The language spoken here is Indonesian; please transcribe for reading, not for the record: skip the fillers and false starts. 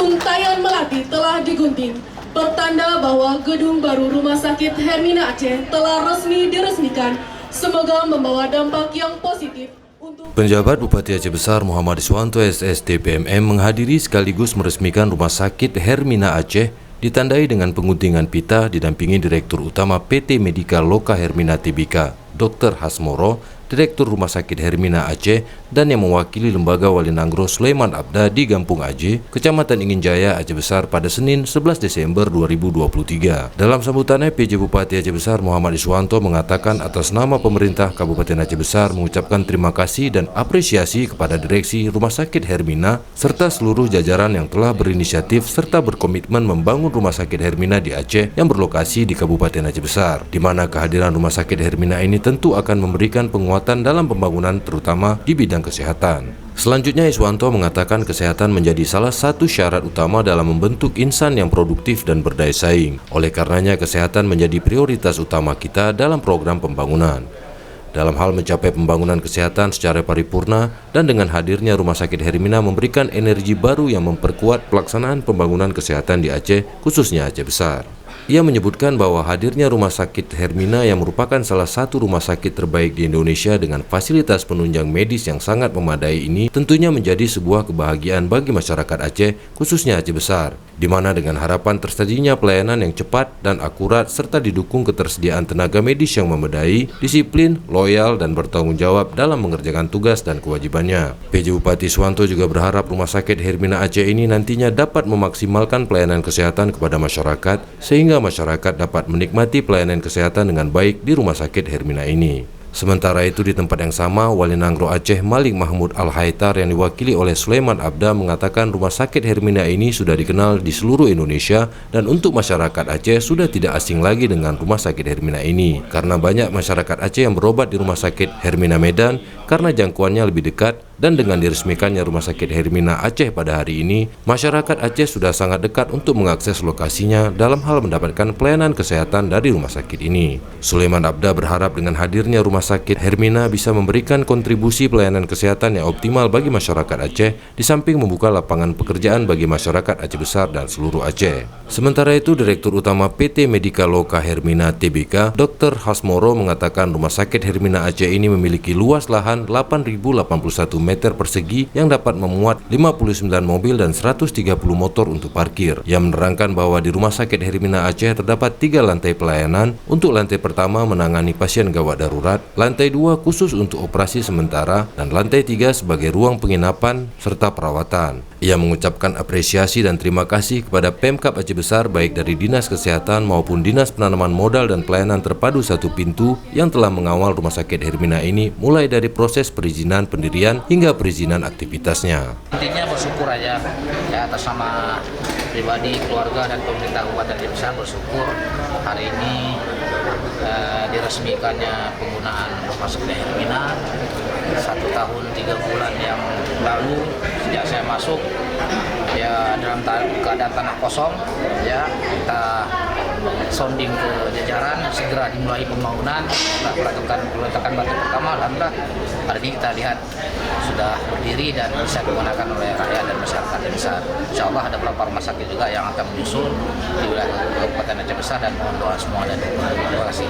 Untayan Melati telah digunting, pertanda bahwa gedung baru Rumah Sakit Hermina Aceh telah resmi diresmikan. Semoga membawa dampak yang positif untuk... Penjabat Bupati Aceh Besar Muhammad Iswanto SS DPMM menghadiri sekaligus meresmikan Rumah Sakit Hermina Aceh, ditandai dengan penguntingan pita didampingi Direktur Utama PT Medika Loka Hermina Tbk, Dr. Hasmoro, Direktur Rumah Sakit Hermina Aceh, dan yang mewakili Lembaga Wali Nanggro Sulaiman Abda di Gampung Aje, Kecamatan Ingin Jaya, Aceh Besar pada Senin 11 Desember 2023. Dalam sambutannya, PJ Bupati Aceh Besar Muhammad Iswanto mengatakan atas nama pemerintah Kabupaten Aceh Besar mengucapkan terima kasih dan apresiasi kepada Direksi Rumah Sakit Hermina serta seluruh jajaran yang telah berinisiatif serta berkomitmen membangun Rumah Sakit Hermina di Aceh yang berlokasi di Kabupaten Aceh Besar, di mana kehadiran Rumah Sakit Hermina ini tentu akan memberikan penguatan dalam pembangunan terutama di bidang kesehatan. Selanjutnya, Iswanto mengatakan kesehatan menjadi salah satu syarat utama dalam membentuk insan yang produktif dan berdaya saing. Oleh karenanya, kesehatan menjadi prioritas utama kita dalam program pembangunan. Dalam hal mencapai pembangunan kesehatan secara paripurna dan dengan hadirnya Rumah Sakit Hermina memberikan energi baru yang memperkuat pelaksanaan pembangunan kesehatan di Aceh, khususnya Aceh Besar. Ia menyebutkan bahwa hadirnya Rumah Sakit Hermina yang merupakan salah satu rumah sakit terbaik di Indonesia dengan fasilitas penunjang medis yang sangat memadai ini tentunya menjadi sebuah kebahagiaan bagi masyarakat Aceh, khususnya Aceh Besar, di mana dengan harapan tersedianya pelayanan yang cepat dan akurat serta didukung ketersediaan tenaga medis yang memadai, disiplin, loyal, dan bertanggung jawab dalam mengerjakan tugas dan kewajibannya. PJ Bupati Iswanto juga berharap Rumah Sakit Hermina Aceh ini nantinya dapat memaksimalkan pelayanan kesehatan kepada masyarakat sehingga masyarakat dapat menikmati pelayanan kesehatan dengan baik di Rumah Sakit Hermina ini. Sementara itu, di tempat yang sama, Wali Nanggro Aceh Malik Mahmud Al-Haitar yang diwakili oleh Sulaiman Abda mengatakan Rumah Sakit Hermina ini sudah dikenal di seluruh Indonesia dan untuk masyarakat Aceh sudah tidak asing lagi dengan Rumah Sakit Hermina ini karena banyak masyarakat Aceh yang berobat di Rumah Sakit Hermina Medan karena jangkauannya lebih dekat. Dan dengan diresmikannya Rumah Sakit Hermina Aceh pada hari ini, masyarakat Aceh sudah sangat dekat untuk mengakses lokasinya dalam hal mendapatkan pelayanan kesehatan dari rumah sakit ini. Sulaiman Abda berharap dengan hadirnya Rumah Sakit Hermina bisa memberikan kontribusi pelayanan kesehatan yang optimal bagi masyarakat Aceh, di samping membuka lapangan pekerjaan bagi masyarakat Aceh Besar dan seluruh Aceh. Sementara itu, Direktur Utama PT Medika Loka Hermina Tbk, Dr. Hasmoro mengatakan Rumah Sakit Hermina Aceh ini memiliki luas lahan 8.081 meter persegi yang dapat memuat 59 mobil dan 130 motor untuk parkir. Ia menerangkan bahwa di Rumah Sakit Hermina Aceh terdapat 3 lantai pelayanan. Untuk lantai pertama menangani pasien gawat darurat, lantai 2 khusus untuk operasi sementara, dan lantai 3 sebagai ruang penginapan serta perawatan. Ia mengucapkan apresiasi dan terima kasih kepada Pemkab Aceh Besar baik dari Dinas Kesehatan maupun Dinas Penanaman Modal dan Pelayanan Terpadu Satu Pintu yang telah mengawal Rumah Sakit Hermina ini mulai dari proses perizinan pendirian hingga perizinan aktivitasnya. Intinya bersyukur aja ya, atas nama pribadi, keluarga, dan pemerintah Kabupaten Aceh Besar bersyukur hari ini diresmikannya penggunaan Rumah Sakit Hermina 1 tahun 3 bulan yang lalu sejak saya masuk ya dalam keadaan tanah kosong ya, kita sounding ke jajaran segera dimulai pembangunan. Kita peletakan batu pertama, alhamdulillah hari ini kita lihat sudah berdiri dan bisa digunakan oleh rakyat dan masyarakat Aceh Besar. Insya Allah ada beberapa rumah sakit juga yang akan menyusul di wilayah Kabupaten Aceh Besar dan mohon doa semua dan terima kasih.